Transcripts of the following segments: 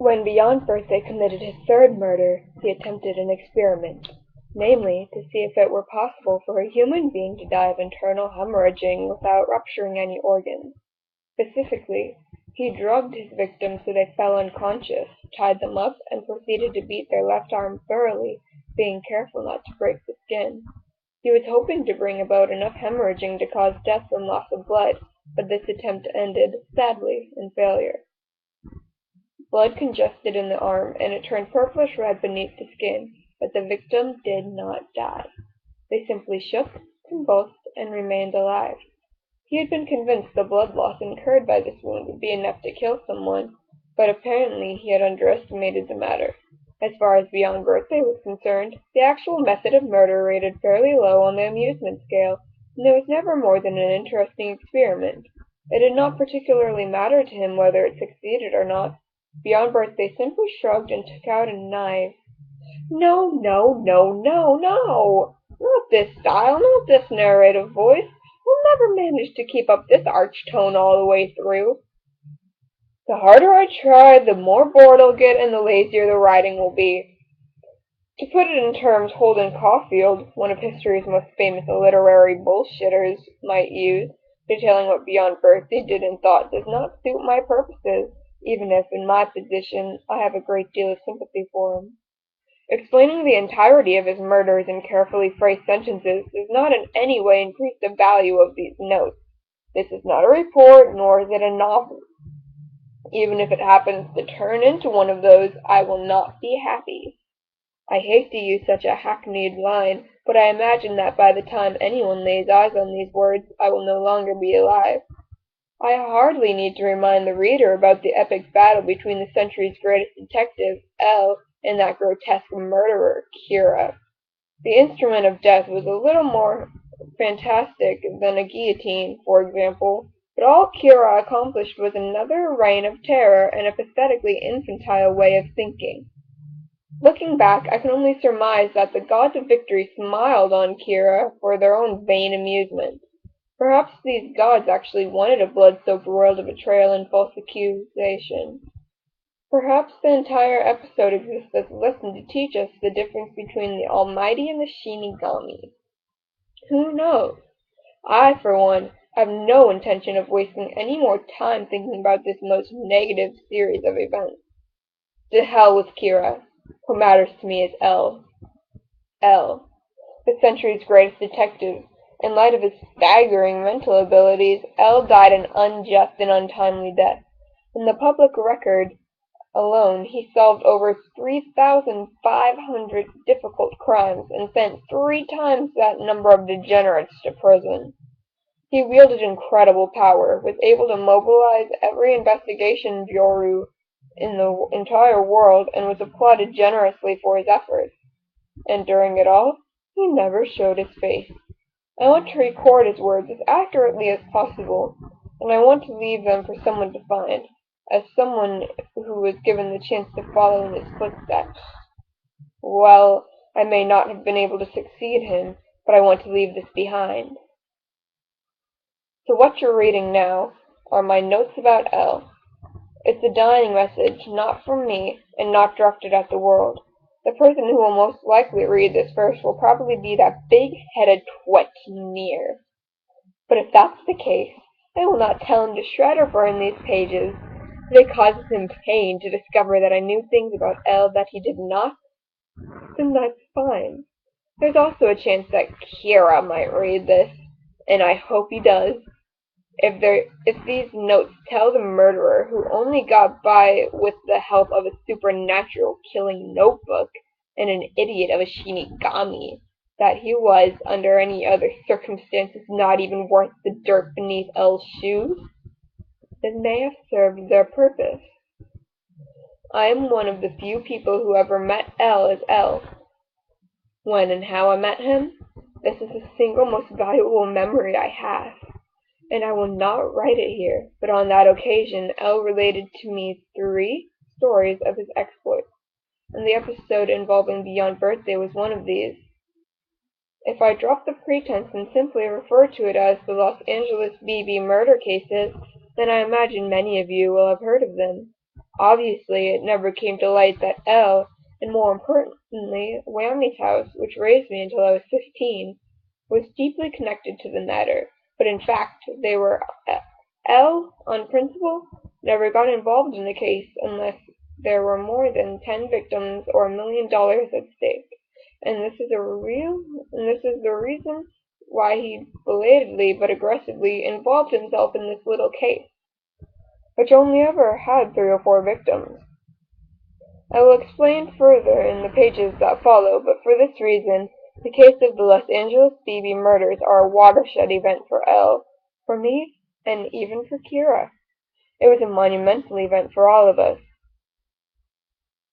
When beyond birthday committed his third murder, he attempted an experiment, namely, to see if it were possible for a human being to die of internal hemorrhaging without rupturing any organs. Specifically, he drugged his victims so they fell unconscious, tied them up, and proceeded to beat their left arm thoroughly, being careful not to break the skin. He was hoping to bring about enough hemorrhaging to cause death from loss of blood, but this attempt ended, sadly, in failure. Blood congested in the arm, and it turned purplish red beneath the skin, but the victim did not die. They simply shook, convulsed, and remained alive. He had been convinced the blood loss incurred by this wound would be enough to kill someone, but apparently he had underestimated the matter. As far as beyond birthday was concerned, the actual method of murder rated fairly low on the amusement scale, and it was never more than an interesting experiment. It did not particularly matter to him whether it succeeded or not. Beyond birthday simply shrugged and took out a knife. No, no, no, no, no! Not this style, not this narrative voice. We'll never manage to keep up this arch tone all the way through. The harder I try, the more bored I'll get and the lazier the writing will be. To put it in terms Holden Caulfield, one of history's most famous literary bullshitters, might use, detailing what Beyond Birthday did and thought does not suit my purposes, even if, in my position, I have a great deal of sympathy for him. Explaining the entirety of his murders in carefully phrased sentences does not in any way increase the value of these notes. This is not a report, nor is it a novel. Even if it happens to turn into one of those, I will not be happy. I hate to use such a hackneyed line, but I imagine that by the time anyone lays eyes on these words, I will no longer be alive. I hardly need to remind the reader about the epic battle between the century's greatest detective, L, and that grotesque murderer, Kira. The instrument of death was a little more fantastic than a guillotine, for example, but all Kira accomplished was another reign of terror and a pathetically infantile way of thinking. Looking back, I can only surmise that the gods of victory smiled on Kira for their own vain amusement. Perhaps these gods actually wanted a blood-soaked world of betrayal and false accusation. Perhaps the entire episode exists as a lesson to teach us the difference between the Almighty and the Shinigami. Who knows? I, for one, have no intention of wasting any more time thinking about this most negative series of events. To hell with Kira. What matters to me is L. L, the century's greatest detective. In light of his staggering mental abilities, L died an unjust and untimely death. In the public record alone, he solved over 3,500 difficult crimes and sent 3 times that number of degenerates to prison. He wielded incredible power, was able to mobilize every investigation bureau in the entire world, and was applauded generously for his efforts. And during it all, he never showed his face. I want to record his words as accurately as possible, and I want to leave them for someone to find, as someone who was given the chance to follow in his footsteps. Well, I may not have been able to succeed him, but I want to leave this behind. So what you're reading now are my notes about L. It's a dying message, not from me, and not directed at the world. The person who will most likely read this first will probably be that big-headed twit near. But if that's the case, I will not tell him to shred or burn these pages. If it causes him pain to discover that I knew things about L that he did not, then that's fine. There's also a chance that Kira might read this, and I hope he does. If these notes tell the murderer, who only got by with the help of a supernatural killing notebook and an idiot of a Shinigami, that he was, under any other circumstances, not even worth the dirt beneath L's shoes, then they have served their purpose. I am one of the few people who ever met L as L. When and how I met him, this is the single most valuable memory I have. And I will not write it here, but on that occasion L related to me 3 stories of his exploits, and the episode involving Beyond Birthday was one of these. If I drop the pretense and simply refer to it as the Los Angeles BB murder cases, then I imagine many of you will have heard of them. Obviously, it never came to light that L, and more importantly, Whammy's house, which raised me until I was 15, was deeply connected to the matter, but in fact they were. L, on principle, never got involved in the case unless there were more than 10 victims or $1 million at stake, and this is the reason why he belatedly but aggressively involved himself in this little case, which only ever had 3 or 4 victims. I will explain further in the pages that follow, but for this reason, the case of the Los Angeles BB murders are a watershed event for L, for me, and even for Kira. It was a monumental event for all of us.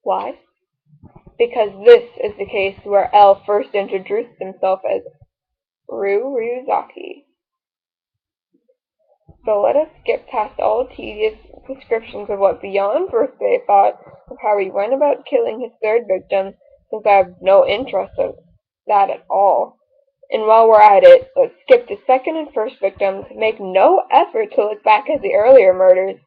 Why? Because this is the case where L first introduced himself as Ryuzaki. So let us skip past all tedious descriptions of what beyond birthday thought of how he went about killing his third victim, since I have no interest in that at all. And while we're at it, let's skip the second and first victims, make no effort to look back at the earlier murders,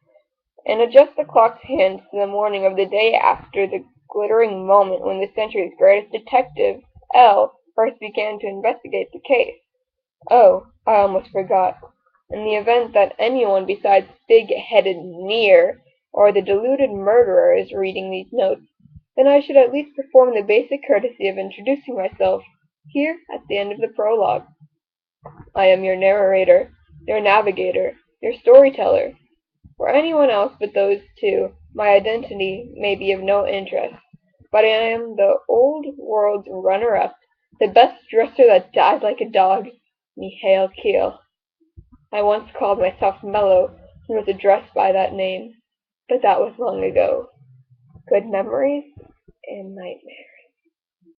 and adjust the clock's hands to the morning of the day after the glittering moment when the century's greatest detective, L, first began to investigate the case. Oh, I almost forgot. In the event that anyone besides big-headed Near or the deluded murderer is reading these notes, then I should at least perform the basic courtesy of introducing myself here at the end of the prologue. I am your narrator, your navigator, your storyteller. For anyone else but those two, my identity may be of no interest, but I am the old world's runner-up, the best dresser that died like a dog, Mihail Keel. I once called myself Mellow and was addressed by that name, but that was long ago. Good memories and nightmares.